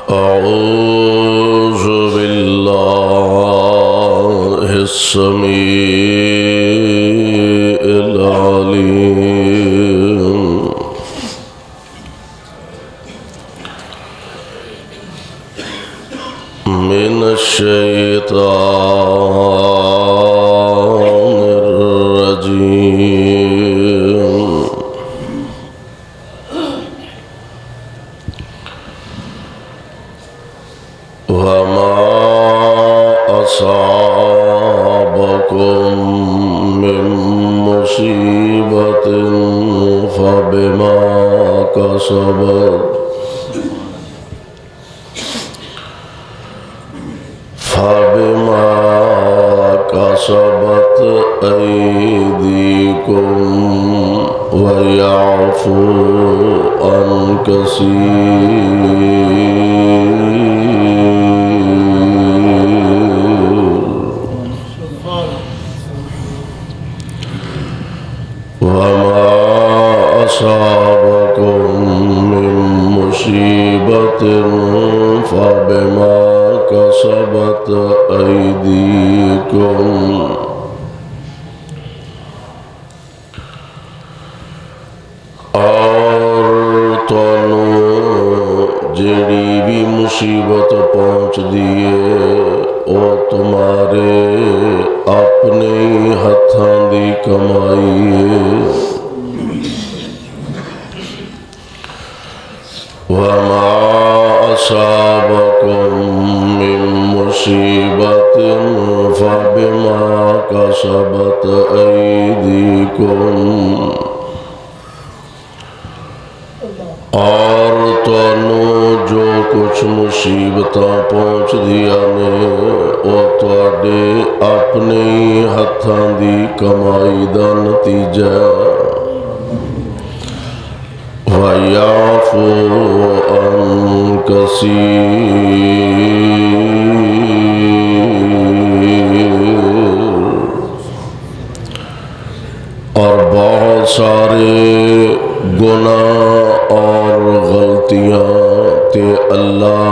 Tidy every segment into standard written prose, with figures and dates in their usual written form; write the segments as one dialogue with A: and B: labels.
A: أعوذ بالله السميع العليم من الشيطان الرجيم. وما أصابكم من مصيبة فبما كسبت أيديكم ويعفو عن كثير. وما أصابكم من مصيبة فبما كسبت أيديكم اور تانوں جڑی بھی مصیبت پہنچ دیے او تمہارے اپنے ہتھاں دی کمائی ہے. وما أصابكم من مصيبة فبما كسبت أيديكم اور تانوں جو کچھ مصیبتاں پہنچ دیا نے او تواڈے اپنے ہتھاں دی کمائی دا نتیجہ. وَيَعْفُو عَن كَثِيرٍ اور بہت سارے گناہ اور غلطیاں تے اللہ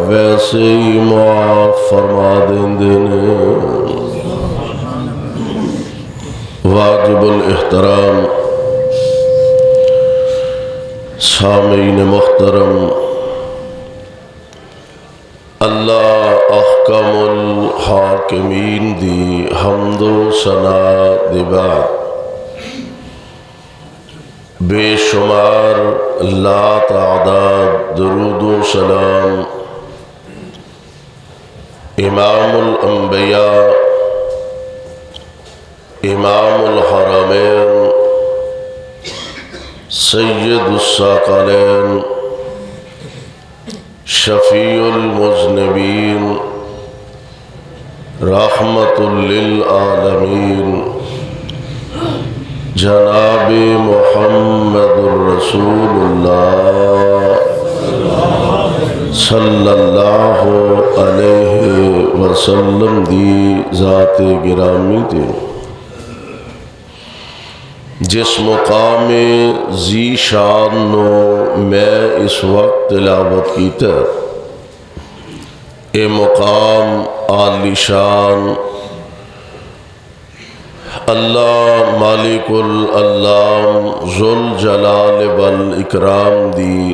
A: ویسے ہی معاف فرما دیندے نے. واجب الاحترام سامعین محترم، اللہ احکم الحاکمین دی حمد و ثنا دی بعد بے شمار لا تعداد درود و سلام امام الانبیاء امام الحرمین سید الثقلین شفیع المذنبین رحمت للعالمین جناب محمد الرسول اللہ صلی اللہ علیہ وسلم دی ذات گرامی تے جس مقام ذی شان نو میں اس وقت تلاوت کیتا اے مقام عالی شان اللہ مالک العلام ذوالجلال والاکرام دی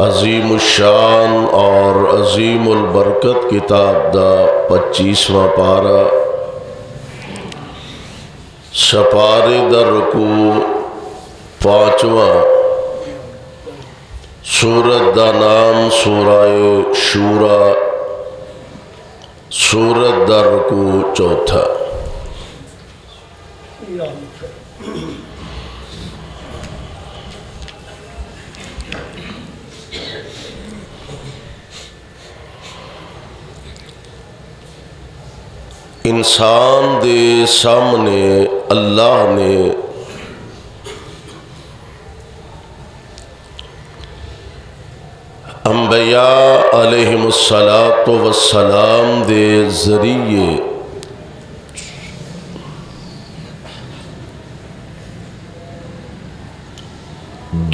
A: عظیم الشان اور عظیم البرکت کتاب دا 25واں پارہ سپارے در رکوع 5واں سورت دا نام سورہ شورا سورت دا رکوع 4. انسان دے سامنے اللہ نے انبیاء علیہم السلام دے ذریعے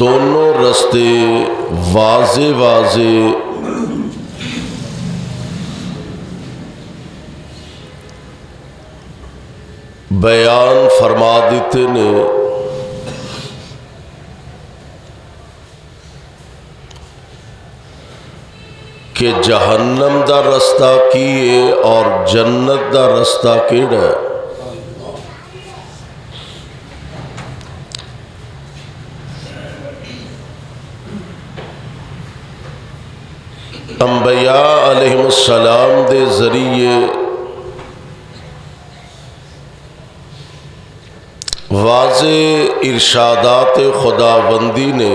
A: دونوں رستے واضح واضح بیان فرما دیتے نے کہ جہنم دا رستہ کی ہے اور جنت دا رستہ کیڑا ہے۔ انبیاء علیہ السلام دے ذریعے واضح ارشادات خداوندی نے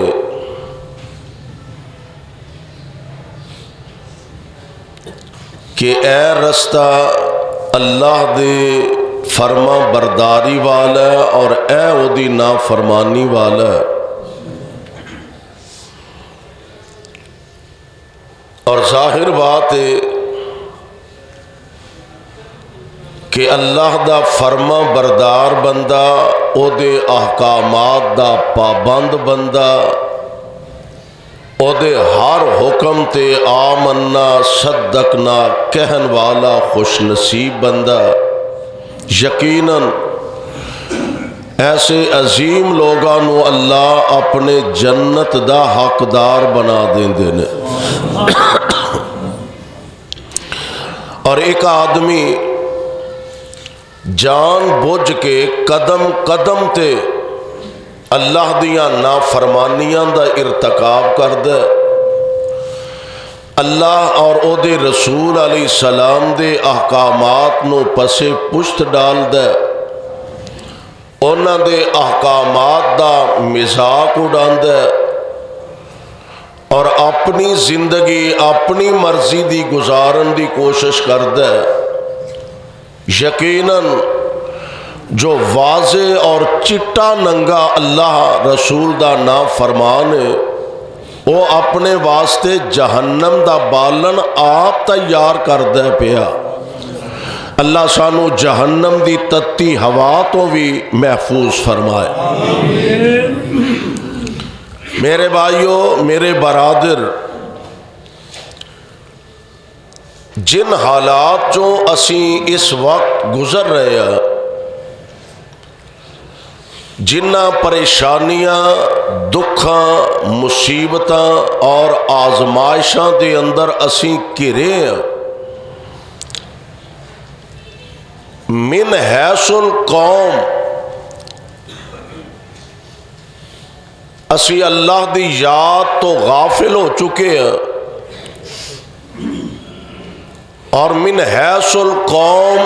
A: کہ اے رستہ اللہ دے فرما برداری والا ہے اور اے اودی نافرمانی والا ہے، اور ظاہر بات ہے کہ اللہ دا فرما بردار بندہ او دے احکامات دا پابند بندہ او دے ہر حکم تے آمنا صدقنا کہن والا خوش نصیب بندہ یقیناً ایسے عظیم لوگانو اللہ اپنے جنت دا حقدار بنا دیندے نے۔ اور ایک آدمی جان بوجھ کے قدم قدم تے اللہ دیاں نافرمانیاں دا ارتکاب کر دے، اللہ اور او دے رسول علیہ السلام دے احکامات نو پسے پشت ڈال دے، انہاں دے احکامات دا مذاق اڑان دے اور اپنی زندگی اپنی مرضی دی گزارن دی کوشش کر دے، یقیناً جو واضح اور چٹا ننگا اللہ رسول دا نام فرمان ہے وہ اپنے واسطے جہنم دا بالن آپ تیار کر دے پیا۔ اللہ سانو جہنم دی تتی ہوا تو بھی محفوظ فرمائے۔ میرے بھائیو، میرے برادر، جن حالات جو اسی اس وقت گزر رہے ہیں، جنہ پریشانیاں دکھاں مصیبتاں اور آزمائشاں دے اندر اسی گھرے ہیں، من حیث القوم اسی اللہ دی یاد تو غافل ہو چکے ہیں، اور من حیث القوم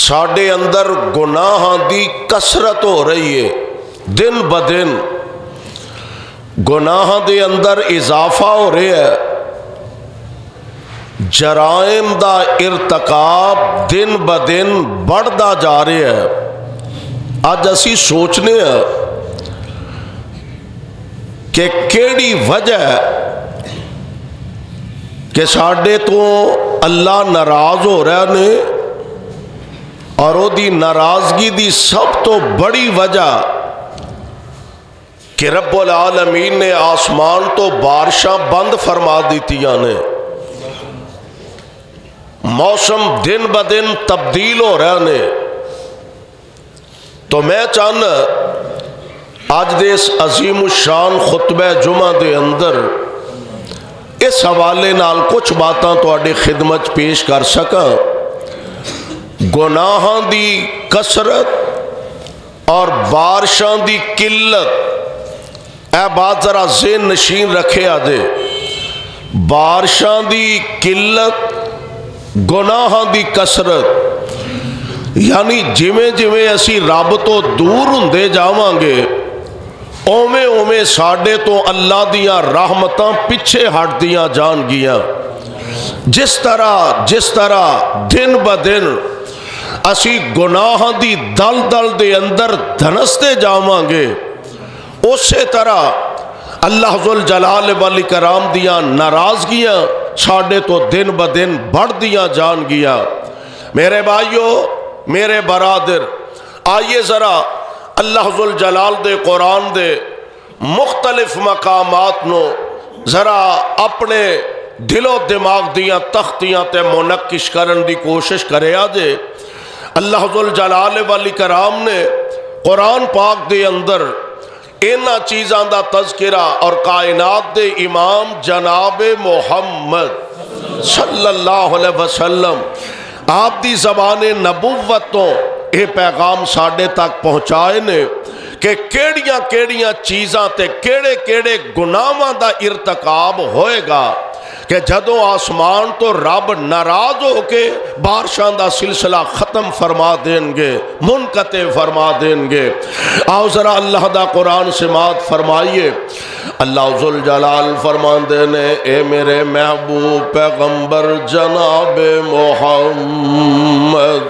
A: ساڈے اندر گناہاں دی کثرت ہو رہی ہے، دن بدن گناہاں دے اندر اضافہ ہو رہا ہے، جرائم دا ارتکاب دن بدن بڑھدا جا رہا ہے۔ آج اسی سوچنے ہیں کہ کیڑی وجہ ہے کہ ساڈے تو اللہ ناراض ہو رہا نے، اور وہ دی ناراضگی دی سب تو بڑی وجہ کہ رب العالمین نے آسمان تو بارشاں بند فرما دیتیاں نے، موسم دن بدن تبدیل ہو رہا نے۔ تو میں چاہنا آج دے اس عظیم الشان خطبہ جمعہ دے اندر اس حوالے نال کچھ باتاں تواڈی خدمت پیش کر سکاں۔ گناہاں دی کثرت اور بارشاں دی قلت، اے بات ذرا ذہن نشین رکھے آدے، بارشاں دی قلت، گناہاں دی کثرت، یعنی جویں جویں اسی رب تو دور ہوندے جاواں گے اوویں اوویں ساڈے تو اللہ دیاں رحمتاں پیچھے ہٹ دیاں جان گیاں۔ جس طرح دن بدن اسی گناہاں دی دل دل دے اندر دھنستے جاواں گے، اسی طرح اللہ ذوالجلال والاکرام دیاں ناراضگیاں ساڈے تو دن بدن بڑھ دیاں جان گیا۔ میرے بھائیو، میرے برادر، آئیے ذرا اللہ ذوالجلال دے قرآن دے مختلف مقامات نو ذرا اپنے دل و دماغ دیاں تختیاں تے منقش کرن دی کوشش کرے آجے۔ اللہ ذوالجلال والاکرام نے قرآن پاک دے اندر اینا چیزاں دا تذکرہ اور کائنات دے امام جناب محمد صلی اللہ علیہ وسلم آپ دی زبان نبوتوں اے پیغام ساڑھے تک پہنچائے نے کہ کیڑیاں کیڑیاں چیزاں تے کیڑے کیڑے گناہاں دا ارتکاب ہوئے گا کہ جدوں آسمان تو رب ناراض ہو کے بارشاں دا سلسلہ ختم فرما دیں گے، منقطع فرما دیں گے۔ آؤ ذرا اللہ دا قرآن سماعت فرمائیے۔ اللہ ذوالجلال فرماندے نے اے میرے محبوب پیغمبر جناب محمد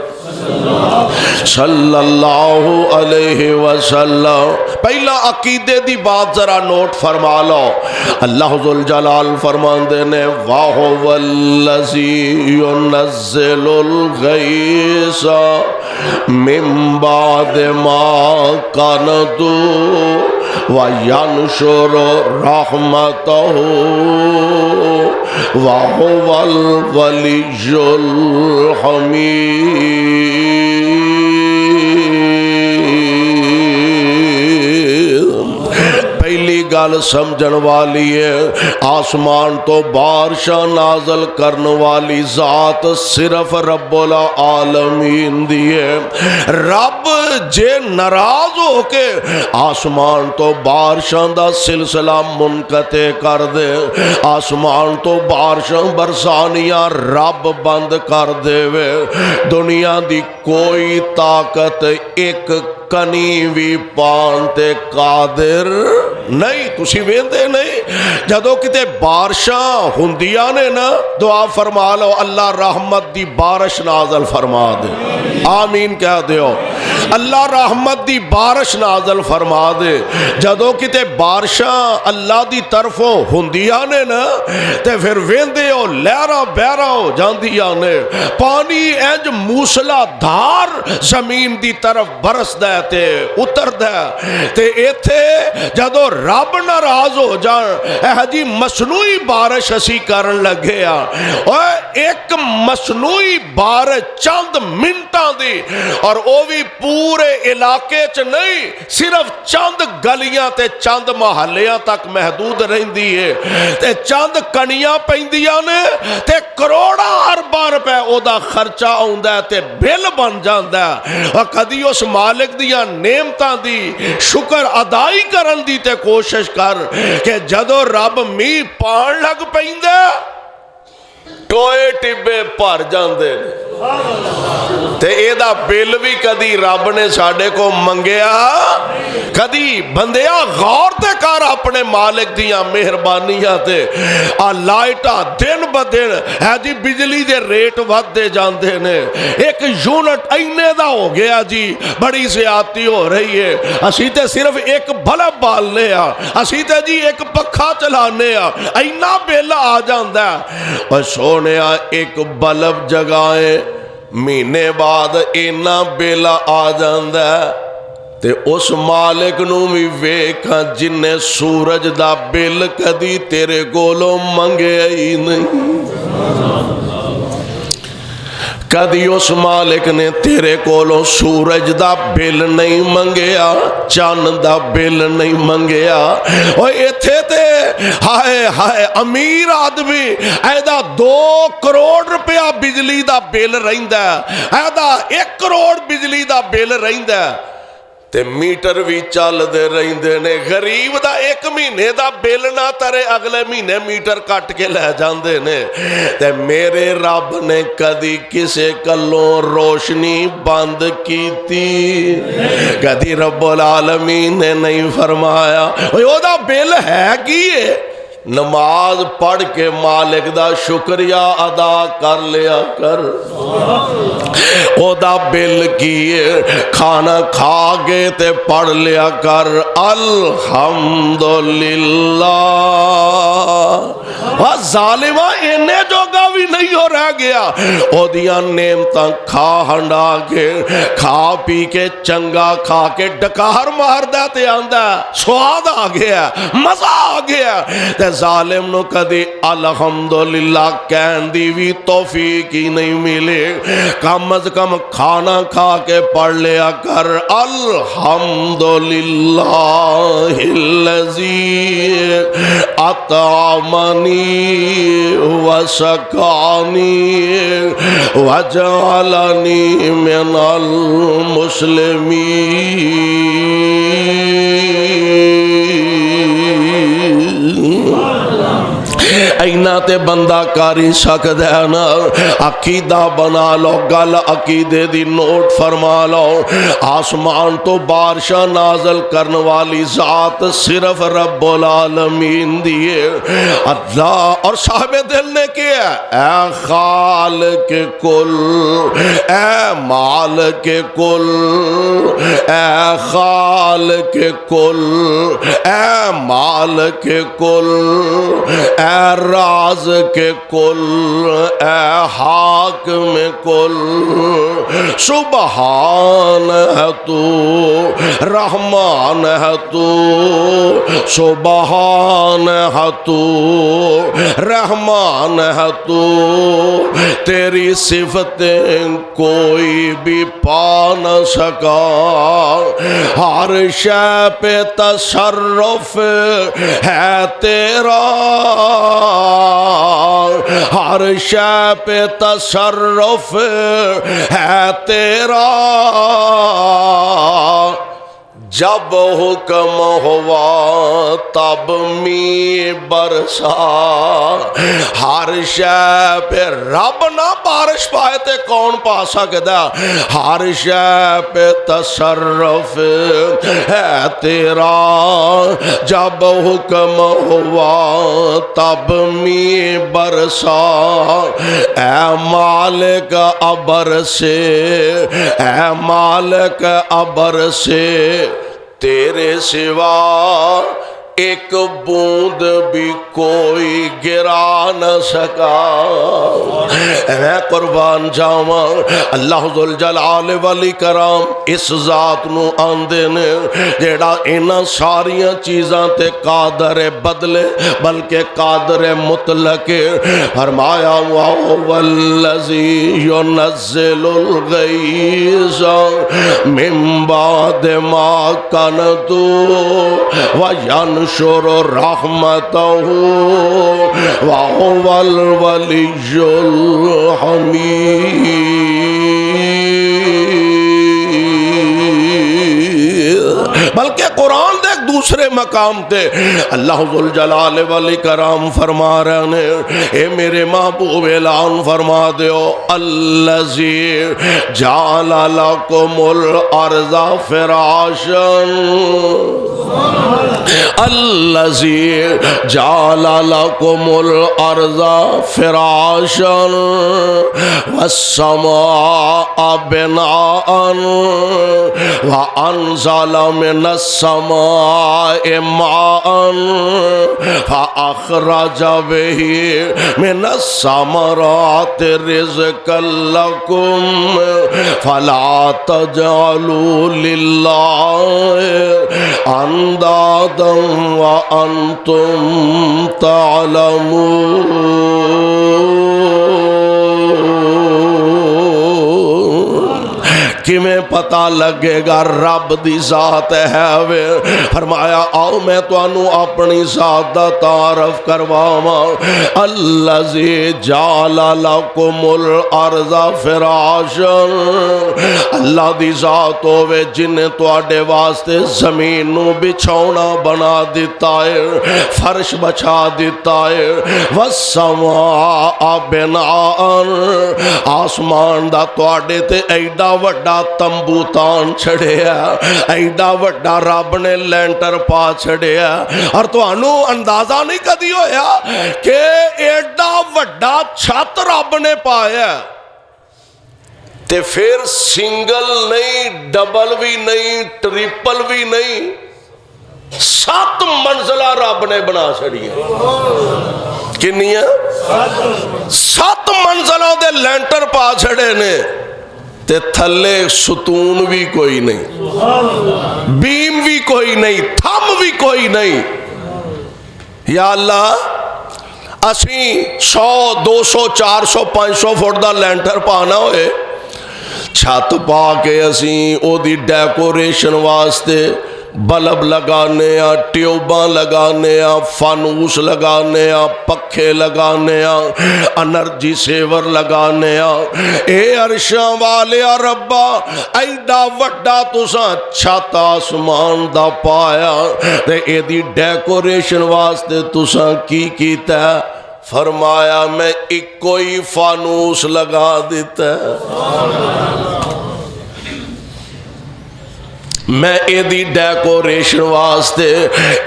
A: صلی اللہ علیہ وسلم، پہلا عقیدے دی بات ذرا نوٹ فرما لو۔ اللہ ذوالجلال فرماندے نے وَهُوَ الَّذِي يُنَزِّلُ الْغَيْثَ مِن بَعْدِ مَا قَنَطُوا وَيَنشُرُ رَحْمَتَهُ وَهُوَ الْوَلِيُّ الْحَمِيدُ۔ پہلی گل سمجھن والی ہے، آسمان تو بارشاں نازل کرن والی ذات صرف رب العالمین دی ہے۔ رب جے ناراض ہو کے آسمان تو بارشاں دا سلسلہ منقطع کر دے، آسمان تو بارشاں برسانیاں رب بند کر دے وے، دنیا دی کوئی طاقت ایک کنی بھی پانتے قادر نہیں۔ تسی ویندے نہیں جدو کتے بارشاں ہندیاں نے نا دعا فرما لو اللہ رحمت دی بارش نازل فرما دے، آمین کہہ دیو۔ اللہ رحمت دی بارش نازل فرما دے۔ جدو کتے بارشاں اللہ دی طرفوں ہندیاں نے نا تے پھر ویندے ہو لہرہ بہرہ ہو جاندیاں نے، پانی انج موسلا دھار زمین دی طرف برس دے تے اتر دے تے ایتھے جدو رب ناراض ہو جان اے جی مصنوعی بارش اسی کرن لگے اور ایک مصنوعی بارش چند منٹاں دی، اور وہ بھی پورے علاقے چ نہیں، صرف چند گلیاں تے چند محلیاں تک محدود رہندی ہے تے چند کنیاں پیندیاں نے تے کروڑاں ارباں روپے او دا خرچہ آوندا ہے تے بل بن جاندا ہے۔ اور کدی اس مالک دیاں نعمتاں دی شکر ادائی کرن دی تے کوشش کر کہ جدو رب میہ پان لگ پیندے ٹوئے ٹبے پر جاندے تے اے دا بل بھی کدی رب نے ساڑے کو منگیا کدی بندیا غور تے کر اپنے مالک دیاں مہربانیاں تے آ لائٹا دن بدن ہے جی بجلی دے ریٹ ود دے جاندے نے، ایک یونٹ اینے دا ہو گیا جی، بڑی زیادتی ہو رہی ہے، اسی تے صرف ایک بلب بالنے اسی تے جی ایک پکھا چلانے اینا بل آ جاندا ہے۔ اور سونے ایک بلب جگائیں مہینے بعد اینا بل آ جاندا ہے تے اس مالک نو بھی ویکھاں جن نے سورج دا بل کدی تیرے کولوں منگیا ہی نہیں، کدی اس مالک نے تیرے کولوں سورج دا بل نہیں منگیا، چاند دا بل نہیں منگیا۔ اور ایتھے تے ہائے ہائے امیر آدمی ایدہ 2 کروڑ روپیہ بجلی دا بل رہندا ہے، ایدہ 1 کروڑ بجلی دا بل رہندا ہے تے میٹر بھی چل دے رہندے نے، غریب دا 1 مہینے دا بل نہ ترے اگلے مہینے میٹر کٹ کے لے جاندے نے۔ تے میرے رب نے کدی کسے کلوں روشنی بند کیتی، کدی رب العالمین نے نہیں فرمایا او دا بل ہے کیے، نماز پڑھ کے مالک دا شکریہ ادا کر لیا کر، او دا بل کیے، کھانا کھا گے تے پڑھ لیا کر الحمدللہ ظالمہ اینے جوگا بھی نہیں ہو رہ گیا او دیاں نعمتاں کھا ہنڈا کے کھا پی کے چنگا کھا کے ڈکار مار دا تے آندا سواد آ گیا مزہ آ گیا تے ظالم نو کدی الحمدللہ کہن دی بھی توفیق ہی نہیں ملے کم از کم کھانا کھا کے پڑھ لیا کر الحمدللہ الذی اطعمنی وسقانی وجعلنی من المسلمین اینا تے بندہ کاری سکد ہے نا عقیدہ بنا لو گل عقیدے دی نوٹ فرما لو آسمان تو بارشاں نازل کرن والی ذات صرف رب العالمین دیئے اللہ اور صاحب دل نے کیا اے خالق کل اے مالک کل اے خالق کل اے مالک کل اے راز کے کل اے حاکم کل سبحان ہے تو رحمان ہے تو سبحان ہے تو رحمان ہے تو تیری صفتیں کوئی بھی پا نہ سکا ہر شے پہ تصرف ہے تیرا ہر شے پہ تصرف ہے تیرا جب حکم ہوا تب می برسا ہر شے پہ رب نہ بارش پائے تے کون پا سکتا ہر شے پہ تصرف ہے تیرا جب حکم ہوا تب می برسا اے مالک ابر سے اے مالک ابر سے تیرے سوا ایک بوند بھی کوئی گرا نہ سکا میں قربان جاواں اللہ ذوالجلال والاکرام اس ذات نو آندے نے جیڑا انہاں ساریاں چیزاں تے قادر بدلے بلکہ قادر مطلق فرمایا وَهُوَ الَّذِي يُنَزِّلُ الْغَيْثَ مِن بَعْدِ مَا قَنَطُوا وَيَنشُرُ رحمته وهو الولي الحميد بلکہ قرآن دے ایک دوسرے مقام تے اللہ ذوالجلال والاکرام فرما رہے ہیں اے میرے محبوب اعلان فرما دیو الذی جعل لکم الارض فراشا الذی جعل لکم الارض فراشا والسماء بناء وانزل من السماء ماء فاخرج به من الثمرات رزقا لكم فلا تجعلوا لله اندادا وانتم تعلمون کمیں پتہ لگے گا رب دی ذات ہے وے فرمایا آؤ میں تو انو اپنی ذات دا تعارف کرواواں الذی جعل لکم الارض فراشا اللہ دی ذات ہوے جن نے تواڈے واسطے زمین نو بچھونا بنا دیتا ہے فرش بچھا دیتا ہے والسماء بناء آسمان دا تواڈے تے ایڈا وڈا تمبو تان چھڑیا ایڈا وڈا رب نے لینٹر پا چھڑیا اور تو انو اندازہ نہیں کدی ہویا کہ ایڈا وڈا چھت رب نے پایا تے پھر سنگل نہیں ڈبل بھی نہیں ٹریپل بھی نہیں 7 منزلہ رب نے بنا چھڑیاں کنیاں 7 منزلوں دے لینٹر پا چھڑے نے تے تھلے ستون بھی کوئی نہیں بیم بھی کوئی نہیں تھم بھی کوئی نہیں یا اللہ اسی 100 200 400 500 فٹ دا لینٹر پانا ہوئے چھت پا کے اسی او دی ڈیکوریشن واسطے بلب لگانے آ ٹیوباں لگانے آ فانوس لگانے آ پکھے لگانے آ انرجی سیور لگانے آ اے عرشاں والے آ ربا ایڈا وڈا تساں چھت آسمان دا پایا تے اے دی ڈیکوریشن واسطے تساں کی کیتا ہے فرمایا میں ایک کوئی فانوس لگا دیتا ہے میں اے دی ڈیکوریشن واسطے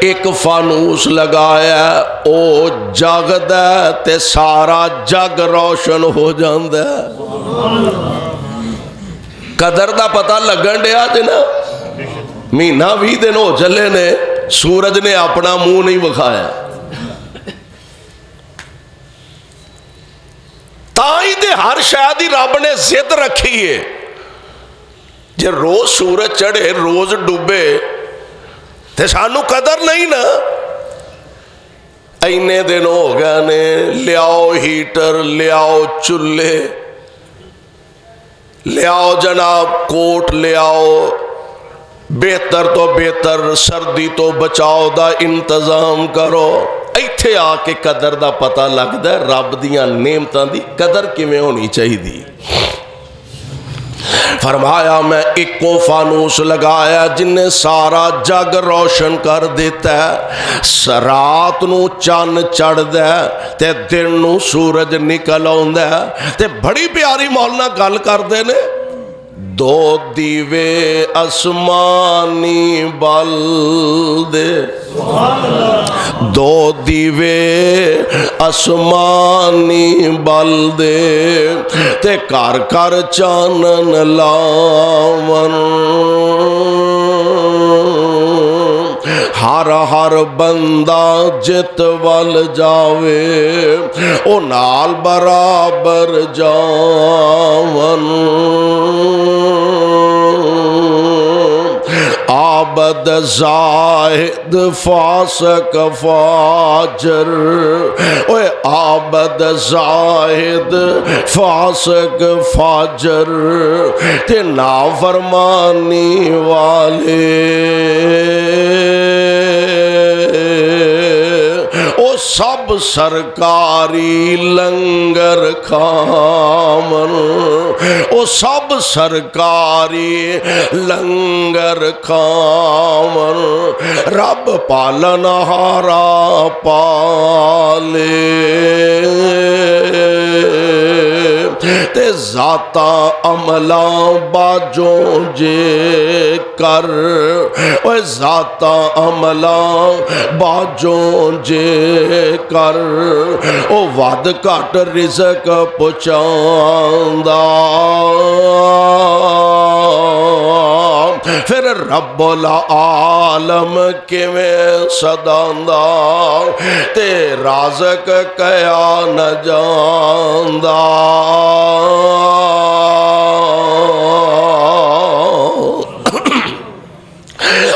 A: ایک فانوس لگایا او جگ دے تے سارا جگ روشن ہو جاندے قدر دا پتہ لگن دیا جنا مہینہ 20 دن ہو چلے نے سورج نے اپنا منہ نہیں بکھایا تائیں دے ہر شاید ہی رب نے ضد رکھی ہے جے روز سورج چڑھے روز ڈوبے تے سانو قدر نہیں نا اینے دن ہو گئے نے لیاؤ ہیٹر لیاؤ چولہے لیاؤ جناب کوٹ لیاؤ بہتر تو بہتر سردی تو بچاؤ دا انتظام کرو ایتھے آ کے قدر دا پتہ لگ دا رب دیاں نعمتاں دی قدر کیویں ہونی چاہی دی فرمایا میں ایک کو فانوس لگایا جن نے سارا جگ روشن کر دیتا ہے رات نو چان چڑھ دے تے دن نو سورج نکل آوندا ہے تے بڑی پیاری مولانا گل کر دے نے دو دیوے اسمانی بل دے دو دیوے اسمانی بل دے تے کر کر چانن لاون ہر ہر بندہ جت ول جاوے او نال برابر جاون عابد زاہد فاسق فاجر اوے عابد زاہد فاسق فاجر تے نافرمانی والے او سب سرکاری لنگر کھامن او سب سرکاری لنگر کھامن رب پالن ہارا پالے تے ذاتا عملہ باجوں جے کر اوے ذاتا عملہ باجوں جے کر او ود گھٹ رزق پہنچاندا پھر رب العالم کیویں سداندا تے رازق کیا نہ جاندا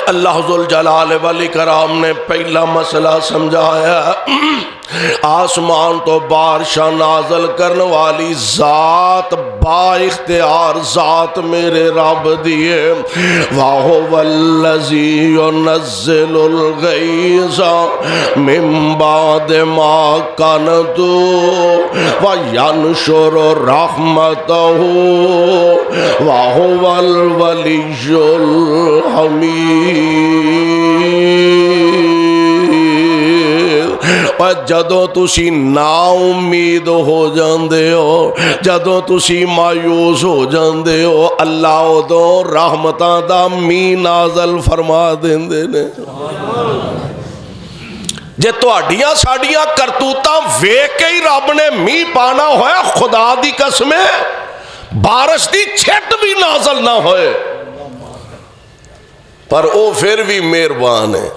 A: اللہ ذوالجلال والاکرام نے پہلا مسئلہ سمجھایا آسمان تو بارشاں نازل کرنے والی ذات با اختیار ذات میرے رب دیے وَهُوَ الَّذِي يُنَزِّلُ الْغَيْثَ مِن بَعْدِ مَا قَنَطُوا وَيَنشُرُ رَحْمَتَهُ وَهُوَ الْوَلِيُّ الْحَمِيدُ اور جدوں تسی نا امید ہو جاندے ہو جدوں تسی مایوس ہو جاندے ہو اللہ ادوں رحمتاں دا می نازل فرما دیندے نے جے تہاڈیاں ساڈیاں کرتوتاں ویکھ کے ہی رب نے می پانا ہویا خدا دی قسم بارش دی چھٹ بھی نازل نہ ہوئے پر وہ پھر بھی مہربان ہے۔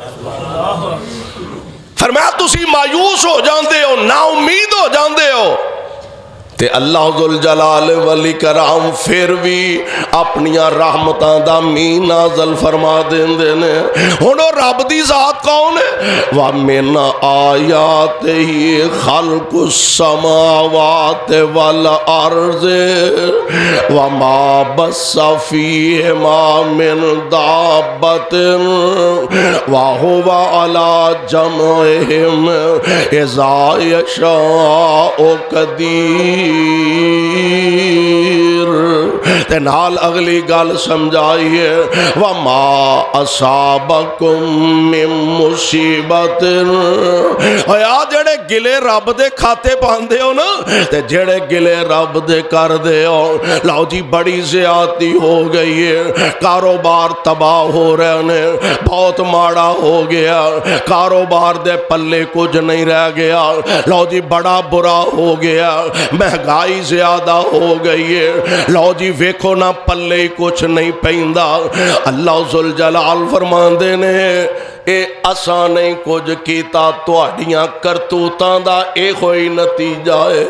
A: فرمایا تسی مایوس ہو جاندے ہو، نا امید ہو جاندے ہو، تے اللہ ذوالجلال والاکرام پھر بھی اپنیاں رحمتاں دا مین نازل فرما دیندے نے۔ ہن او رب دی ذات کون ہے؟ وَمِنْ آیَاتِهِ خَلْقُ السَّمَاوَاتِ وَالْأَرْضِ وَمَا بَثَّ فِيهِمَا مِنْ دَابَّةٍ وَهُوَ عَلَى جَمْعِهِمْ إِذَا يَشَاءُ قَدِيرٌ۔ تے نال اگلی گل سمجھائیے، وَمَا أَصَابَكُم مِّن مُّصِیبَةٍ۔ اویا جڑے گلے رب دے کھاتے پاندے ہو نا، تے جڑے گلے رب دے کر دے ہو، لاؤ جی بڑی زیادتی ہو گئی ہے، کاروبار تباہ ہو رہے نے، بہت ماڑا ہو گیا، کاروبار دے پلے کچھ نہیں رہ گیا، لاؤ جی بڑا برا ہو گیا، مہنگائی زیادہ ہو گئی ہے، لو جی ویکھو نا پلے کچھ نہیں پیندا۔ اللہ ذوالجلال فرماندے نے اے اساں نہیں کچھ کیتا، تہاڈیاں کرتوتاں دا اے ہوئی نتیجہ ہے۔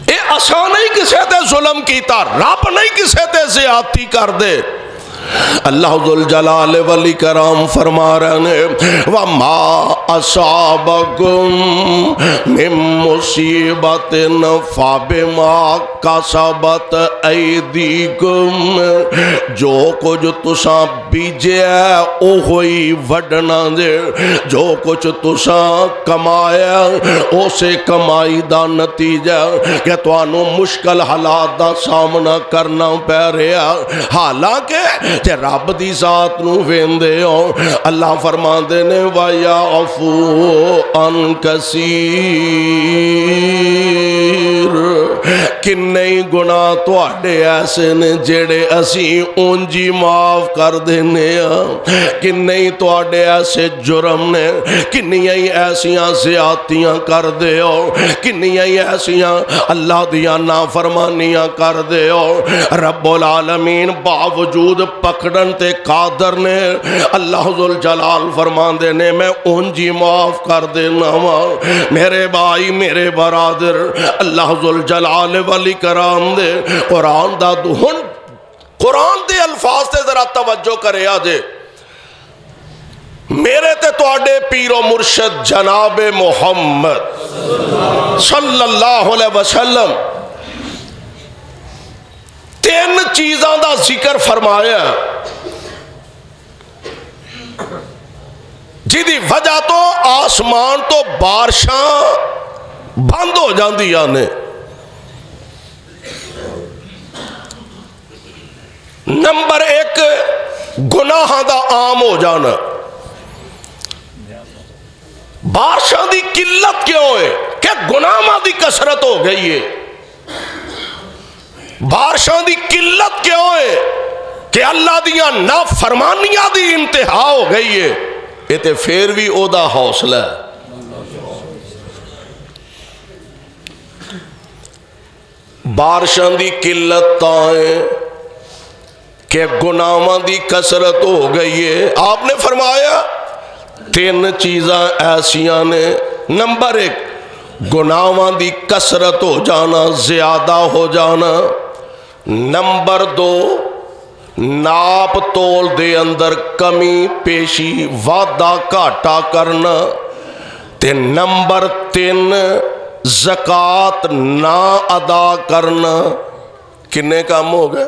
A: اے اساں نہیں کسے تے ظلم کیتا، رب نہیں کسے تے زیادتی کر دے۔ اللہ ذوالجلال والاکرام فرما رہے ہیں، وَمَا أَصَابَكُم مِّن مُّصِیبَةٍ فَبِمَا کَسَبَتْ أَیْدِیکُم۔ جو کچھ تساں بیجیا او ہوئی وڈنا دے، جو کچھ تساں کمایا اسے کمائی دا نتیجہ کہ تانوں مشکل حالات دا سامنا کرنا پہ رہا، حالانکہ جے رب دی ذات نو ویندے ہو۔ اللہ فرماندے نے وَيَعْفُو عَن کثیر، کِنّے گناہ تواڈے ایسے نے جڑے اسی اونجی معاف کر دینے ہاں، کِنّے تواڈے ایسے جرم نے، کنیاں ایسیاں زیادتیاں کر دے ہو، کنیاں ایسیاں اللہ دیاں نافرمانیاں کر دے ہو۔ رب العالمین باوجود پکڑن تے قادر نے، اللہ ذوالجلال فرماندے نے میں اونجی معاف کر دینا ہوں۔ میرے بھائی میرے برادر، اللہ ذوالجلال والاکرام دے قرآن دا دہن، قرآن دے الفاظ تے ذرا توجہ کرے آجے۔ میرے تے تواڈے پیر و مرشد جناب محمد صلی اللہ علیہ وسلم تین چیزاں دا ذکر فرمایا جی دی وجہ تو آسمان تو بارشاں بند ہو جاندیاں نے۔ نمبر ایک، گناہ دا عام ہو جانا۔ بارشاں دی قلت کیوں ہے؟ کہ گناہاں دی کثرت ہو گئی ہے۔ بارشاں دی قلت کیوں ہے؟ کہ اللہ دیاں نافرمانیاں دی انتہا ہو گئی ہے۔ یہ تے پھر بھی او دا حوصلہ ہے۔ بارشاں دی قلت تائیں کہ گناہاں دی کثرت ہو گئی ہے۔ آپ نے فرمایا تین چیزاں ایسیاں نے۔ نمبر ایک، گناہاں دی کثرت ہو جانا، زیادہ ہو جانا۔ نمبر دو، ناپ تول دے اندر کمی پیشی، وعدہ گھاٹا کرنا۔ تے نمبر تین، زکوٰۃ نہ ادا کرنا۔ کنے کام ہو گئے؟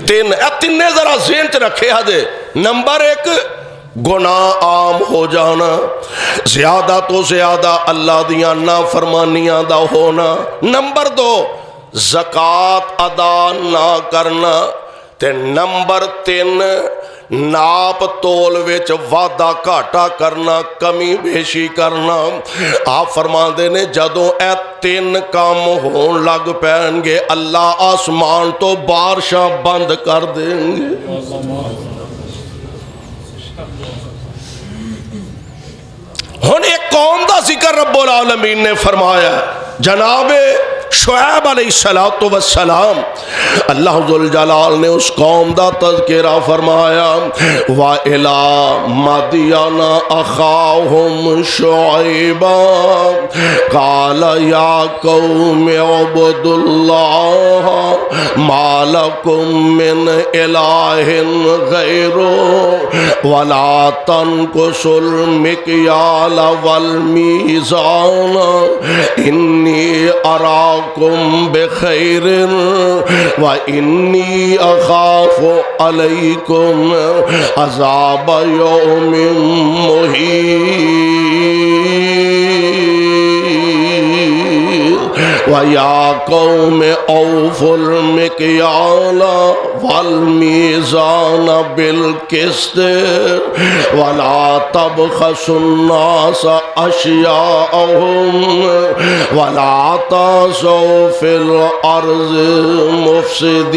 A: تین۔ تین ذرا ذہن چ رکھے ہجے۔ نمبر ایک، گناہ عام ہو جانا، زیادہ تو زیادہ اللہ دیاں نافرمانیاں دا ہونا۔ نمبر دو، زکوٰۃ ادا نہ کرنا۔ تے نمبر تین، ناپ تول وچ وعدہ گھاٹا کرنا، کمی بیشی کرنا۔ آپ فرماندے نے جدوں اے تین کام ہون لگ پین گے، اللہ آسمان تو بارشاں بند کر دیں گے۔ ہن ایک قوم دا ذکر رب العالمین نے فرمایا، جناب شعیب علیہ السلام اللہ ذوالجلال نے اس قوم دا تذکرہ فرمایا وَإِلَىٰ مَدْيَنَ أَخَاهُمْ شُعَيْبًا قَالَ يَا قَوْمِ اعْبُدُوا اللَّهَ مَا لَكُم مِّنْ إِلَٰهٍ غَيْرُهُ وَلَا تَنقُصُوا الْمِكْيَالَ وَالْمِيزَانَ إِنِّي أَرَاكُم بِخَيْرٍ وَإِنِّي أَخَافُ عَلَيْكُمْ عَذَابَ يَوْمٍ مُحِيطٍ وَيَا قَوْمِ أَوْفُوا الْمِكْيَالَ وَالْمِيزَانَ بِالْقِسْطِ وَلَا تَبْخَسُوا النَّاسَ أَشْيَاءَهُمْ وَلَا تَعْثَوْا فِي الْأَرْضِ مُفْسِدِينَ۔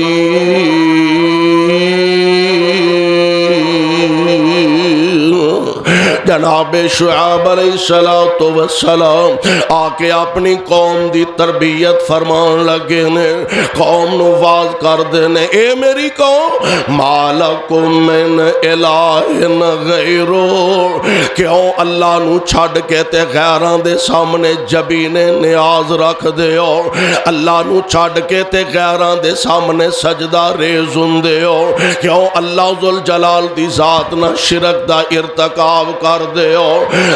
A: جناب شعیب علیہ السلام آکے اپنی قوم دی تربیت فرمان لگے نے، قوم نو واز کر دینے اے میری قوم ما لکم من الہ غیرو، کیوں اللہ نو چھڑ کے تے غیران دے سامنے جبینے نیاز رکھ دے ہو، اللہ نو چھڑ کے تے غیران دے سامنے سجدہ ریز ہندے ہو، کیوں اللہ ذوالجلال دی ذات نہ شرک دا ارتکاب کر دے ہو،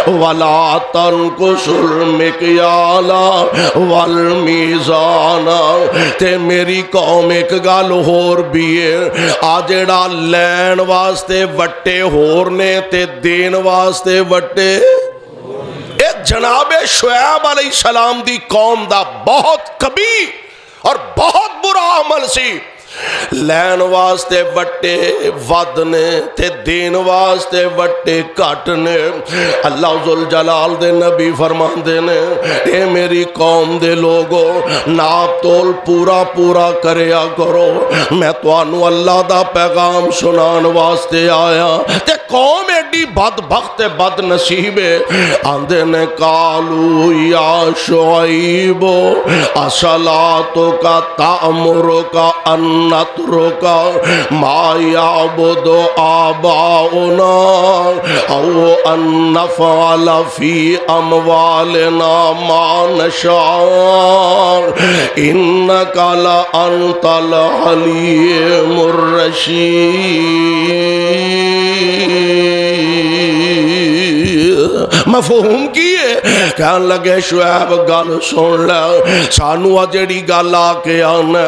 A: وَلَا تَنقُصُوا الْمِكْيَالَ وَالْمِيزَانَ۔ تے میری قوم ایک گل ہور بھی ہے، آجڑا لین واسطے وٹے ہور نے تے دین واسطے وٹے، اے جناب شعیب علیہ السلام دی قوم دا بہت کبھی اور بہت برا عمل سی، لین واسطے وٹے ود نے تے دین واسطے وٹے کٹ نے۔ اللہ ذوالجلال دے نبی فرمان دے نے اے میری قوم دے لوگو ناپ تول پورا پورا کریا کرو، میں توانو اللہ دا پیغام سنان واسطے آیا، تے قوم ایڈی بدبخت بد نصیبے آندے نے قالو یا شعیب اصلاتک تأمرک ان نترک ما یعبد آباؤنا او ان نفعل فی اموالنا ما نشاء انک لانت العلیم الرشید۔ مفہوم کیے کہن لگے شعیب گل سن لے، سانو جڑی گل آ کے آنا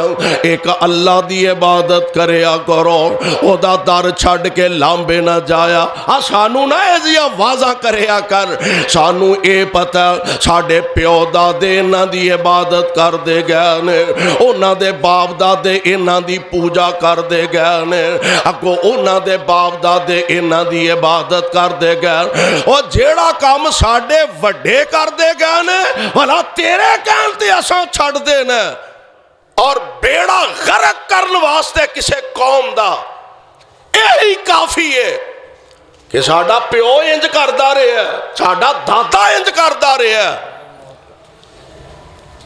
A: ایک اللہ دی عبادت کریا کرو، او دا در چھڑ کے لامبے نہ جایا، سانو نہ ایزیا واضح کریا کر، سانو اے پتہ ساڑے پیو دادے انہاں دی عبادت کر دے گئے نے، انہاں دے باپ دادے انہاں دی پوجا کر دے گئے نے، اگو انہاں دے باپ دادے انہاں دی عبادت کر دے گئے، اور جیڑا کام ساڑے وڈے کر دے گئے نے بھلا تیرے کہنتے اساں چھڑ دے نے، اور بیڑا غرق کرن واسطے کسے قوم دا یہی کافی ہے کہ ساڑا پیو انج کردہ رہے ہے، ساڑا دادا انج کردہ رہے ہے،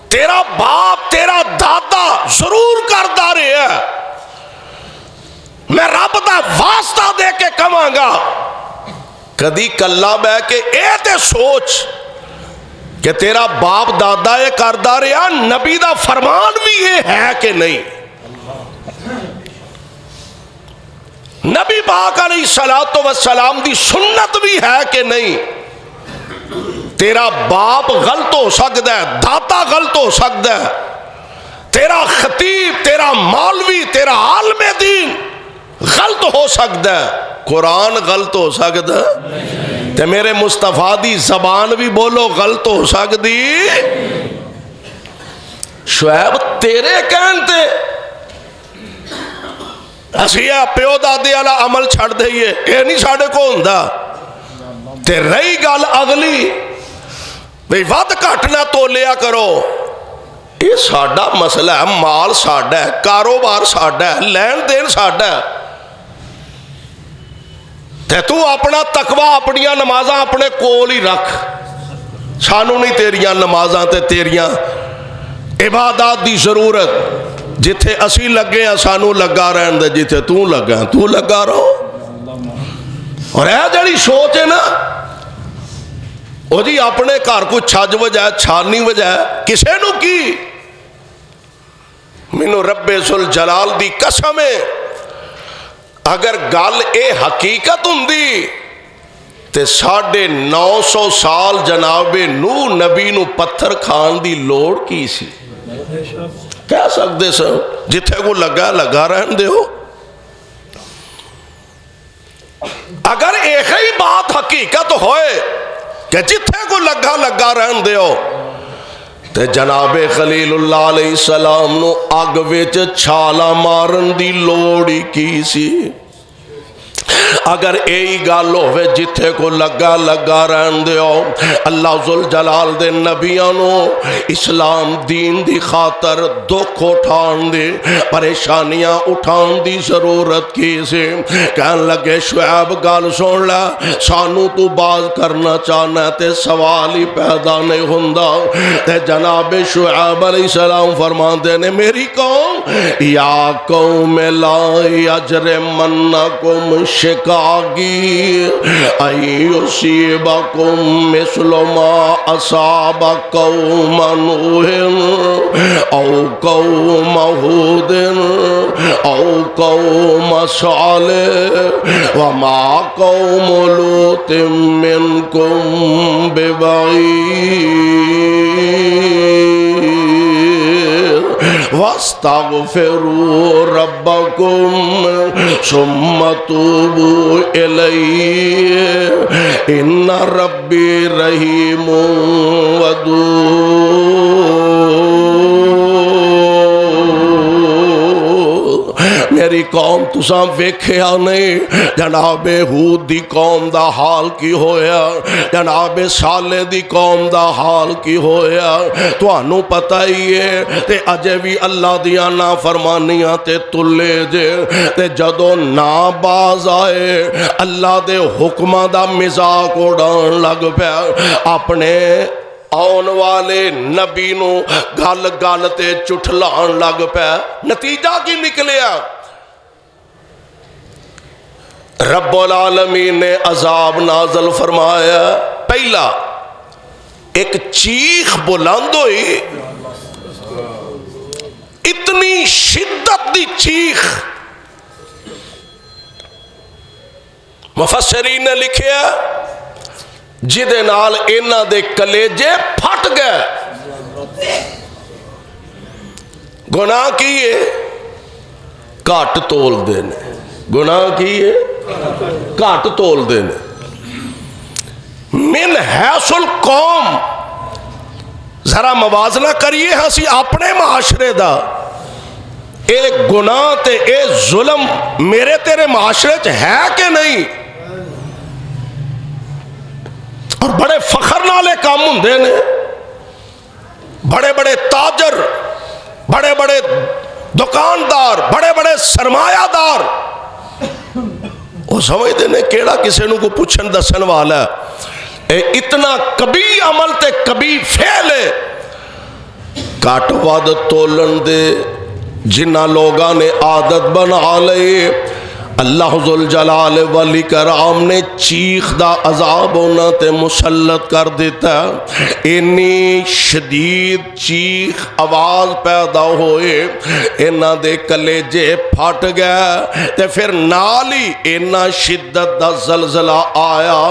A: تیرا باپ تیرا دادا ضرور کردہ رہے ہے، میں رب دا واسطہ دے کے کماں گا۔ کدی کلا بے کے اے تے سوچ کہ تیرا باپ دادا یہ کردہ رہا، نبی دا فرمان بھی یہ ہے کہ نہیں، نبی پاک علیہ السلام دی سنت بھی ہے کہ نہیں، تیرا باپ غلط ہو سکتا ہے، دادا غلط ہو سکتا ہے، تیرا خطیب تیرا مولوی تیرا عالم دین غلط ہو سکتا ہے، قرآن غلط ہو سکتا ہے، تے میرے مصطفیٰ دی زبان بھی بولو غلط ہو سکتی۔ شعیب تیرے کہنتے اسی پیو دادے والا عمل چھڑ دئیے، یہ نہیں ساڑے کو ہوندا، تے رہی گل اگلی بھئی ود گھٹ نہ تو لیا کرو، یہ ساڑا مسئلہ ہے، مال ساڑا ہے، کاروبار ساڑا ہے، لین دین ساڑا ہے، تے تو اپنا تقوی اپنیاں نمازاں اپنے کول ہی رکھ، سانو نہیں تیریاں نمازاں تے تیریاں عبادات دی ضرورت، جتھے اسی لگے ہیں سانو لگا رہن دے، جتھے تو لگا تو لگا رہو۔ اور اے جڑی سوچ ہے نا، وہ جی اپنے گھر کو چھج وجہ چھانی وجہ کسے نو کی، مینو رب ذوالجلال دی قسم ہے اگر گل اے حقیقت ہوندی تے 950 سال جناب نوح نبی نو پتھر کھان دی لوڑ کی سی؟ کہہ سکتے سن جتھے کو لگا لگا رہن دے ہو۔ اگر ایک ہی بات حقیقت ہوئے کہ جتھے کو لگا لگا رہن دے ہو تے جناب خلیل اللہ علیہ السلام نو اگ وچ چھالا مارن دی لوڑی کی سی؟ اگر ایہی گل ہوئے جتھے کو لگا لگا رہن دے ہو، اللہ ذوالجلال دے نبیاں نو اسلام دین دی خاطر دکھ اٹھان دے پریشانیاں اٹھان دی ضرورت کی سے؟ کہن لگے شعیب گل سن لے، سانو تو باز کرنا چاہنا ہے تے سوال ہی پیدا نہیں ہوندا۔ تے جناب شعیب علیہ السلام فرماندے نے میری قوم، یا قوم لا یجرمنکم شقاقی ان یصیبکم مثل ما اصاب قوم نوح او قوم ہود او قوم صالح وما قوم لوط منکم ببعید واستغفروا ربکم ثم توبوا الیہ ان ربی رحیم ودود۔ میری قوم تساں ویکھیا نہیں جناب ہود دی قوم دا حال کی ہویا، جناب صالح دی قوم دا حال کی ہویا، تانوں پتہ ہی ہے تے اجے بھی اللہ دیاں نافرمانیاں تے تلے جے تے جدوں نا باز آئے اللہ دے حکماں دا مذاق اڑان لگ پیا، اپنے آن والے نبی نو گل گل تے چٹھلان لگ پیا۔ نتیجہ کی نکلیا؟ رب العالمین نے عذاب نازل فرمایا۔ پہلا ایک چیخ بلند ہوئی، اتنی شدت دی چیخ، مفسرین نے لکھیا جدے نال انہاں دے کلیجے پھٹ گئے۔ گناہ کیے گھٹ تول دینے، گناہ کیے گھٹ تول دینے۔ من حیث القوم ذرا موازنہ کریے ہاں اپنے معاشرے دا، اے گناہ تے اے ظلم میرے تیرے معاشرے چ ہے کہ نہیں؟ اور بڑے فخر نالے کام ہوندے نے، بڑے بڑے تاجر، بڑے بڑے دکاندار، بڑے بڑے سرمایہ دار وہ سمجھتے نے کیڑا کسے نو کو پوچھن دسن والا ہے، اے اتنا کبھی عمل تے کبھی فعل ہے۔ کاٹ واد تولن دے جنہ لوگاں نے عادت بنا لئے، اللہ ذوالجلال والی کرام نے چیخ دا عذاب ہونا تے مسلط کر دیتا۔ انی شدید چیخ آواز پیدا ہوئے، اینا دے کلیجے پھٹ گئے تے پھر نالی اینا شدت دا زلزلہ آیا،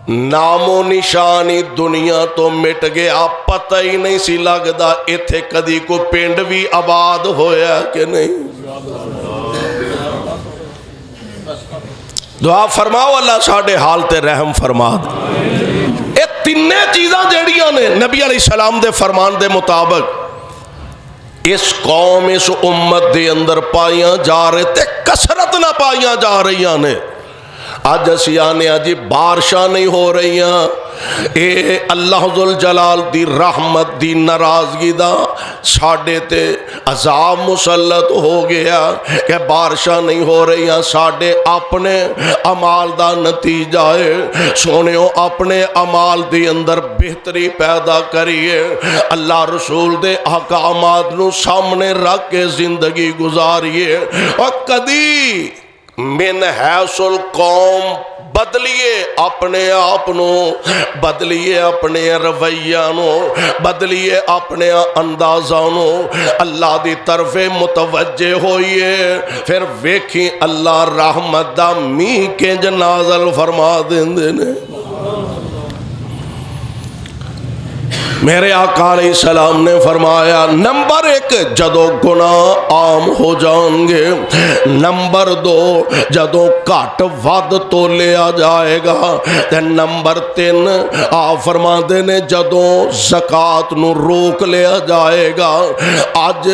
A: نام و نشانی دنیا تو مٹ گیا، پتہ ہی نہیں سی لگدا ایتھے کدی کو پنڈ بھی آباد ہویا کہ نہیں۔ دعا فرماؤ اللہ ساڑھے حال تے رحم فرما دے۔ اے تینے چیزاں جیڑیاں نے نبی علیہ السلام دے فرمان دے مطابق اس قوم اس امت دے اندر پائیاں جا رہے تے کثرت نہ پائیاں جا رہی نے۔ اج اسی آنے جی بارشاں نہیں ہو رہی ہیں، اے اللہ ذل جلال دی رحمت دی ناراضگی دا ساڈے تے عذاب مسلط ہو گیا کہ بارشاں نہیں ہو رہی ہیں، ساڈے اپنے عمال دا نتیجہ ہے۔ سونیو اپنے عمال دی اندر بہتری پیدا کریے، اللہ رسول دے احکامات نو سامنے رکھ کے زندگی گزاریے، اور کدی من حیث القوم بدلیے اپنے آپ نو، بدلیے اپنے رویہ نو، بدلیے اپنے اندازوں نو، اللہ دی طرف متوجہ ہوئیے، پھر ویکھی اللہ رحمت دا میہ کنج نازل فرما دیندے نے۔ میرے آقا علیہ السلام نے فرمایا نمبر 1 جدو گناہ عام ہو جائیں گے، نمبر 2 جدو گھٹ ود تو لیا جائے گا، تے نمبر 3 آپ فرما دینے جدو زکوٰۃ نو روک لیا جائے گا۔ آج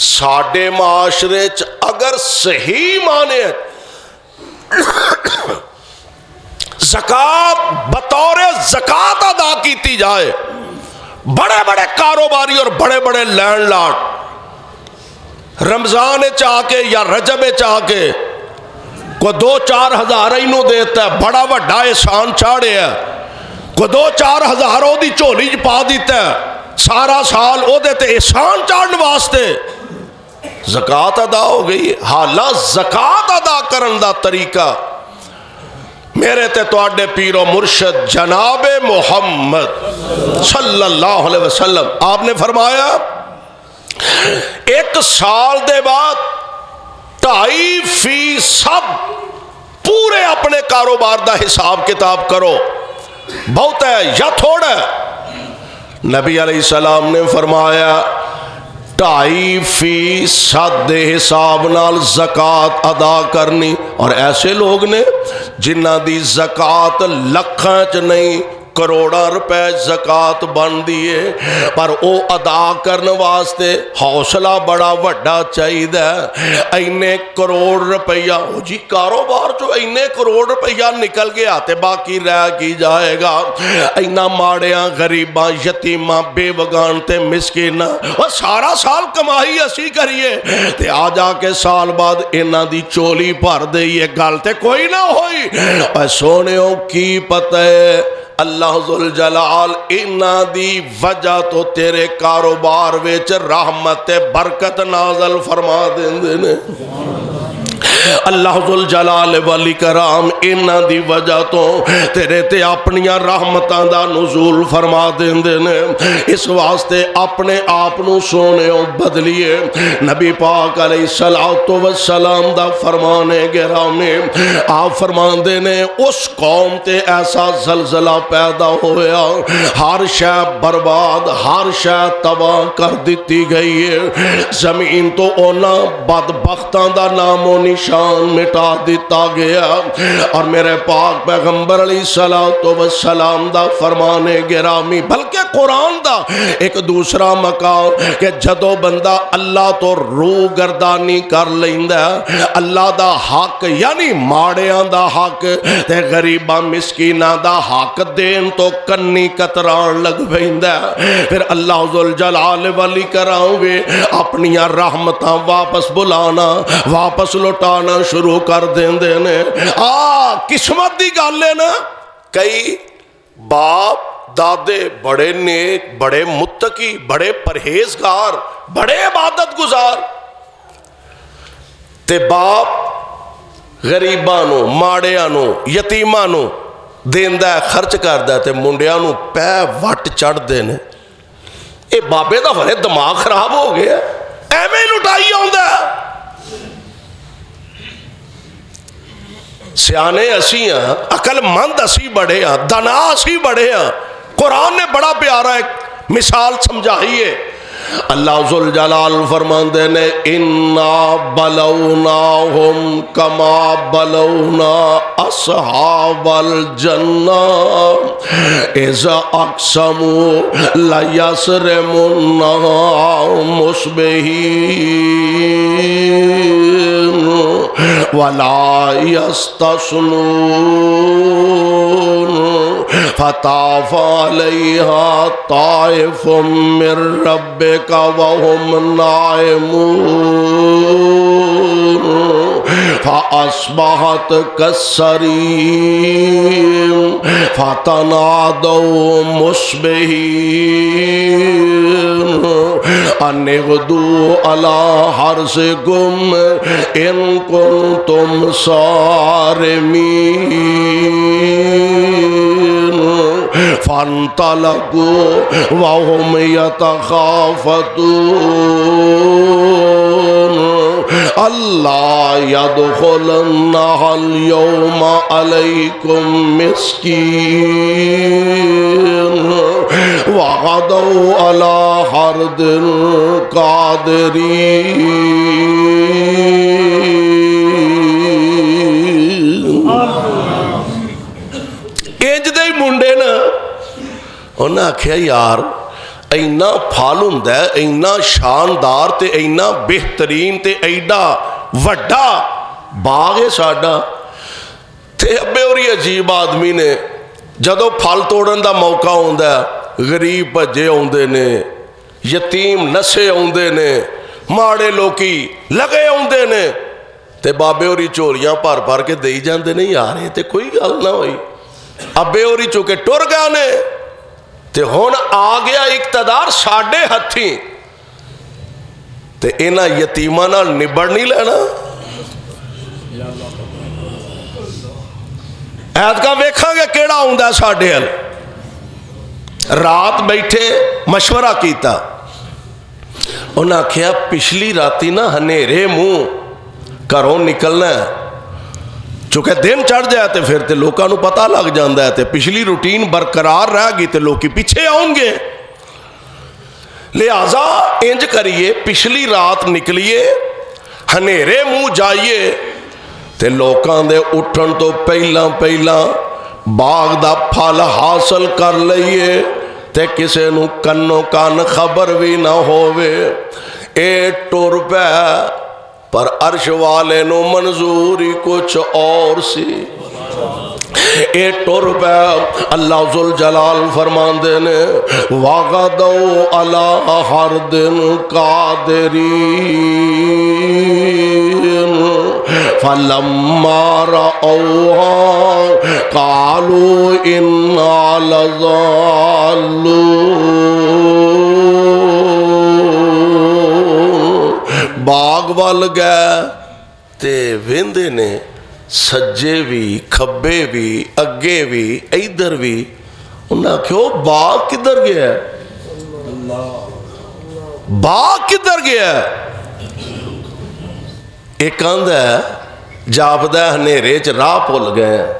A: ساڈے معاشرے چ اگر صحیح مانے زکوٰۃ بطور زکوٰۃ ادا کیتی جائے، بڑے بڑے کاروباری اور بڑے بڑے لینڈ لارڈ رمضان چاہ کے یا رجب چاہ کے کو 2-4 ہزار انہوں دیتا ہے، بڑا وڈا احسان چاڑے ہے، کو 2-4 ہزار او دی چولی پا دیتا ہے، سارا سال او دیتے احسان چاڑن واسطے زکوٰۃ ادا ہو گئی۔ حالہ زکوٰۃ ادا کرن دا طریقہ میرے تے تواڈے پیر و مرشد جناب محمد صلی اللہ علیہ وسلم آپ نے فرمایا 1 سال دے بعد 2.5% پورے اپنے کاروبار دا حساب کتاب کرو، بہت ہے یا تھوڑا ہے؟ نبی علیہ السلام نے فرمایا 2.5% دے حساب نال زکوٰۃ ادا کرنی، اور ایسے لوگ نے جنہ دی زکوٰۃ لکھاں چ نہیں کروڑاں روپے زکوٰۃ بن دیے، پر او ادا کرنے واسطے حوصلہ بڑا وڈا چاہیے۔ اینے کروڑ روپیہ جی کاروبار جو اینے کروڑ روپیہ نکل گیا تے باقی رہ کی جائے گا، اینا ماڑیاں غریباں یتیماں بے وگان تے مسکیناں، اور سارا سال کمائی اسی کریے تے آ جا کے سال بعد اینا دی چولی بھر دئیے، گل تے کوئی نہ ہوئی۔ اور سونیوں کی پتہ ہے اللہ ذل جلال اینا دی وجہ تو تیرے کاروبار ویچ رحمت برکت نازل فرما دیندے نے۔ اللہ ذل جلال والی کرام اینا دی وجہ تو تیرے تے اپنیاں رحمتاں دا نزول فرما دیندے نے، اس واسطے اپنے آپنوں سونےوں بدلیے۔ نبی پاک علیہ السلام دا فرمانے گرامی آپ فرمان دینے اس قوم تے ایسا زلزلہ پیدا ہویا، ہر شے برباد، ہر شے تباہ کر دیتی گئی ہے، زمین تو اونا بدبختاں دا نام و نشان مٹا دیتا گیا، اور میرے پاک پیغمبر علیہ السلام دا فرمانے گرامی بلکہ قرآن دا ایک دوسرا مقام کہ جدو بندہ اللہ تو روح گردانی کر لیندہ ہے، اللہ دا حق یعنی ماڑیاں دا حق تے غریباں مسکیناں دا حق دین تو کنی کتران لگ بیندہ ہے، پھر اللہ ذل جلال والی کراؤں اپنیاں رحمتاں واپس بلانا، واپس لٹانا شروع کر دیندے نے۔ قسمت دی گل ہے نا، کئی باپ دادے بڑے نیک، بڑے متقی، بڑے پرہیزگار، بڑے عبادت گزار، تے باپ غریبانو ماڑیانو یتیمانو دیندہ ہے، خرچ کردہ ہے، تے منڈیانو پہ وٹ چڑھ دینے۔ اے بابے دا فرے دماغ خراب ہو گیا، ایمیں لٹائی ہوندہ ہے۔ سیانے اسی ہیں، عقل مند اسی بڑے ہیں، دنا اسی بڑے ہیں۔ قرآن نے بڑا پیارا ایک مثال سمجھائیے، اللہ ذل جلال فرماندے نے اِنَّا بَلَوْنَاهُمْ كَمَا بَلَوْنَا أَصْحَابَ الْجَنَّةِ إِذْ أَقْسَمُوا لَيَسْرِمُنَّهَا مُصْبِحِينَ ولا يستثنون فطاف عليها طائف من ربك وهم نائمون فأصبحت كالصريم فتنادوا مصبحين أن اغدوا على حرثكم إن كنتم صارمين فانطلقوا وهم يتخافتون اللہ يدخلنها اليوم عليكم مسكين وغدوا على حرد قادرين انج دے منڈے نا انہاں آکھیا یار اینا پھل ہوندا ہے اینا شاندار تے اینا بہترین تے ایڈا وڈا باغ ہے ساڈا تے ابے اور یہ عجیب آدمی نے جدو پھل توڑن دا موقع ہوندا ہے غریب بھجے ہوندے نے یتیم نسے ہوندے نے ماڑے لوکی لگے ہوندے نے تے بابے ہوری چوریاں بھر بھر کے دئی جاندے نے یار یہ تے کوئی گل نہ ہوئی ابے ہوری چوکے ٹر گئے نے تے ہون آ گیا اقتدار ساڑھے ہتھیں تے اینا یتیمہ نال نبڑ نہیں لینا ایت کا ویکھاں گے کیڑا ہوندہ ہے ساڑھے ہل رات بیٹھے مشورہ کیتا انہاں کیا پچھلی راتی نا ہنیرے منہ گھروں نکلنا ہے چونکہ دن چڑھ جائے تے پھر تے لوکاں نو پتہ لگ جاندہ ہے تے پچھلی روٹین برقرار رہ گئی تے لوکی پیچھے آؤں گے لہذا انج کریے پچھلی رات نکلیے ہنیرے منہ جائیے تے لوکاں دے اٹھن تو پہلا باغ دا پھل حاصل کر لئیے تے کسے نو کنو کان خبر بھی نہ ہوئے اے ٹور پہ پر عرش والے نو منظوری کچھ اور سی اے ٹور پہ اللہ ذوالجلال فرمان دینے وَغَدَوْا عَلَىٰ حَرْدٍ قَادِرِينَ فَلَمَّا رَأَوْهَا قَالُوا إِنَّا لَضَالُّونَ باغ وال گئے تے ویندے نے سجے بھی کھبے بھی اگے بھی ادھر بھی انہاں کیوں باغ کدھر گیا ہے باغ کدھر گیا ہے ایک آندہ ہے جاپدہ ہنیرے چ راہ بھول گئے ہیں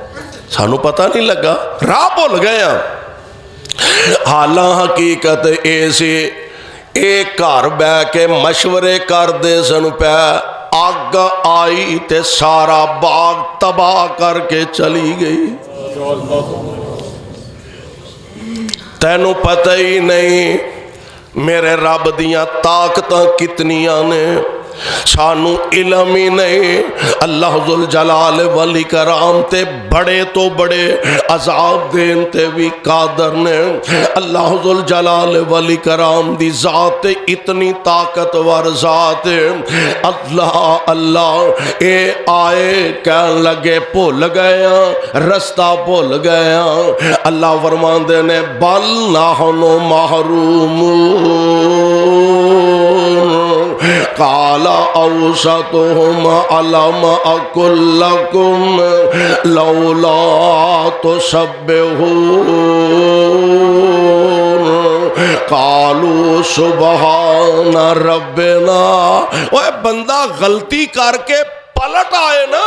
A: سانو پتہ نہیں لگا راہ بھول گئے ہیں حالاں حقیقت ایسی ایک گھر بہ کے مشورے کر دے سن پہ آگ آئی تے سارا باغ تباہ کر کے چلی گئی تینوں پتہ ہی نہیں میرے رب دیاں طاقتاں کتنیاں نے سانو علم ہی نہیں اللہ ذوالجلال والاکرام تے بڑے تو بڑے عذاب دین تے بھی قادر نے اللہ ذوالجلال والاکرام دی ذات اتنی طاقتور ذات اللہ اے آئے کہن لگے بھول گیا رستہ بھول گیا اللہ فرمان دینے بل نحنو محرومون قال اوسطهم علم اقل لكم لولا تسبحون قالوا سبحان ربنا اوہ بندہ غلطی کر کے پلٹ آئے نا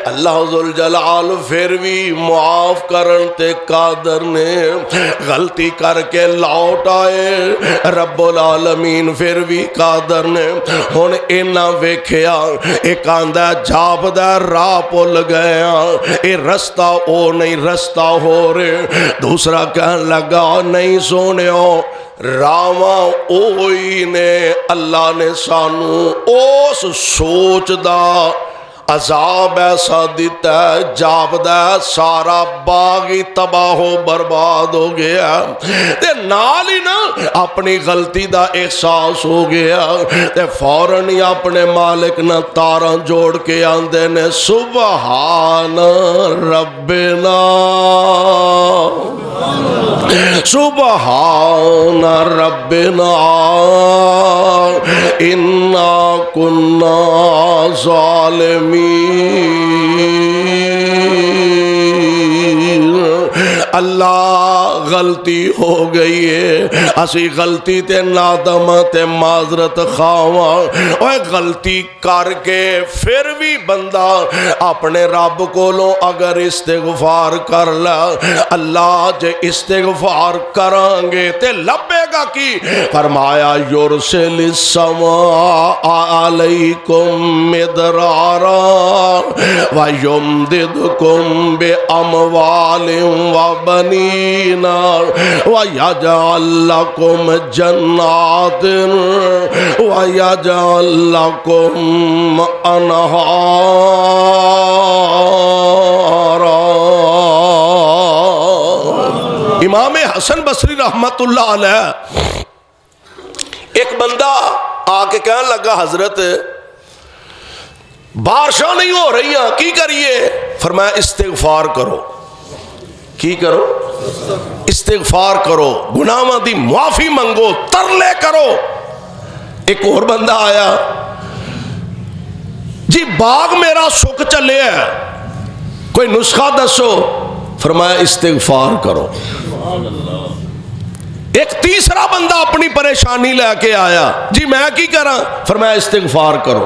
A: اللہ ذوالجلال پھر بھی معاف کرن تے قادر نے غلطی کر کے لوٹ آئے رب العالمین پھر بھی قادر نے ہن اینا ویکھیا ایک آندہ جاپدہ راہ بھول گیا اے رستہ او نہیں رستہ ہو رہے دوسرا کہن لگا نہیں سونیو راواں اوئی نے اللہ نے سانو اس سوچ دا عذاب ایسا دیتا ہے جاپدا ہے سارا باغ ہی تباہ و برباد ہو گیا تے نال ہی نا اپنی غلطی دا احساس ہو گیا تے فوراً ہی اپنے مالک نہ تاراں جوڑ کے آندے نے سبحان ربنا سبحان ربنا انا کنا ظالمین اللہ غلطی ہو گئی ہے اسی غلطی تے نادم تے معذرت خواہاں اوے غلطی کر کے پھر بھی بندہ اپنے رب کولوں اگر استغفار کر لا اللہ جے استغفار کرانگے تے لبے گا کی فرمایا یرسل السماء علیکم مدرارا ویمددکم باموال وبنین ویجعل لکم جنات ویجعل لکم انہارا۔ امام حسن بصری رحمت اللہ علیہ ایک بندہ آ کے کہنے لگا حضرت بارشاں نہیں ہو رہی ہیں کی کریے؟ فرمایا استغفار کرو۔ کی کرو؟ استغفار کرو، گناہاں دی معافی منگو، ترلے کرو۔ ایک اور بندہ آیا جی باغ میرا سک چلے ہے کوئی نسخہ دسو؟ فرمایا استغفار کرو۔ ایک تیسرا بندہ اپنی پریشانی لے کے آیا جی میں کی کرا؟ فرمایا استغفار کرو۔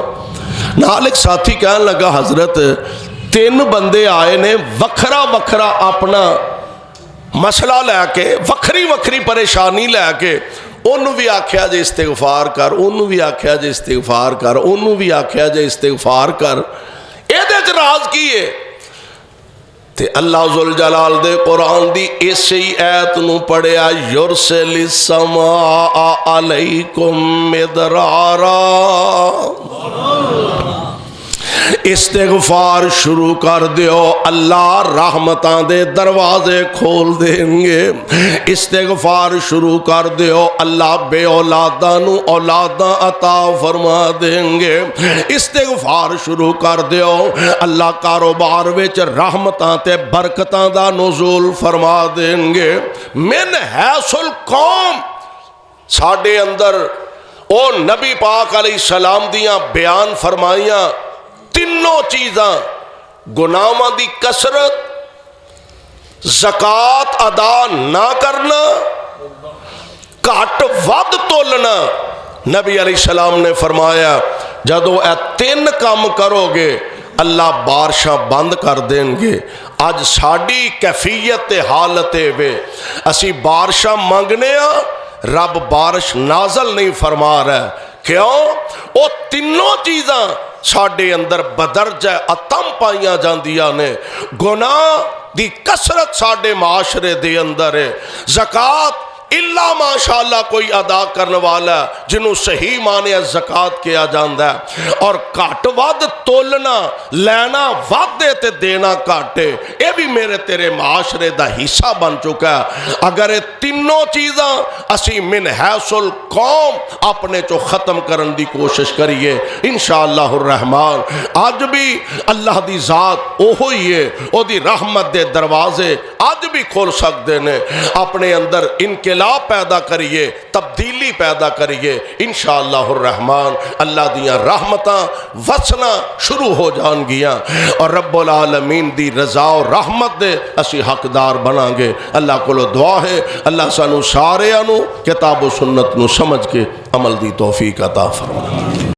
A: نال ایک ساتھی کہنے لگا حضرت تین بندے آئے نے وکھرا وکھرا اپنا مسئلہ لے کے وکھری وکھری پریشانی لے کے انہوں بھی آکھیا جے استغفار کر، انہوں بھی آکھیا جے استغفار کر، انہوں بھی آکھیا جے استغفار کر۔ ایدے راز کیے تے اللہ ذوالجلال دے قرآن دی اسی ایت نو پڑھیا یرسل السماء علیکم مدرارا۔ استغفار شروع کر دیو اللہ رحمتاں دے دروازے کھول دیں گے۔ استغفار شروع کر دیو اللہ بے اولاداں نو اولاداں عطا فرما دیں گے۔ استغفار شروع کر دیو اللہ کاروبار وچ رحمتاں تے برکتاں دا نزول فرما دیں گے۔ من حیث القوم ساڈے اندر او نبی پاک علیہ السلام دیاں بیان فرمائیاں تینوں چیزاں گناہاں دی کثرت، زکوٰۃ ادا نہ کرنا، گھٹ ود تولنا۔ نبی علیہ السلام نے فرمایا جدو اے تین کام کرو گے اللہ بارشاں بند کر دیں گے۔ آج ساڑی کیفیت حالت وے اسی بارشاں مانگنے رب بارش نازل نہیں فرما رہا۔ کیوں؟ او تینوں چیزاں ساڑے اندر بدرجہ اتم پائیاں جاندیاں نے۔ گناہ دی کثرت ساڑے معاشرے دے اندر ہے۔ زکوٰۃ اللہ ماشاءاللہ کوئی ادا کرنے والا جنہوں صحیح معنی زکوٰۃ کیا جاندہ ہے، اور کٹ ود تولنا لینا ود دے تے دینا کاٹے اے بھی میرے تیرے معاشرے دا حصہ بن چکا ہے۔ اگر یہ تینوں چیزاں اسی من حیث القوم اپنے چو ختم کرن دی کوشش کریے انشاءاللہ الرحمن آج بھی اللہ دی ذات اوہی ہے، او دی رحمت دے دروازے آج بھی کھول سکتے نے۔ اپنے اندر انقلاب پیدا کریے، تبدیلی پیدا کریے انشاءاللہ الرحمن اللہ دیاں رحمتاں وسنا شروع ہو جان گیاں، اور رب العالمین دی رضا و رحمت دے اسی حقدار بنا گے۔ اللہ کو دعا ہے اللہ سانو سارے انو کتاب و سنت نو سمجھ کے عمل دی توفیق عطا فرمائے۔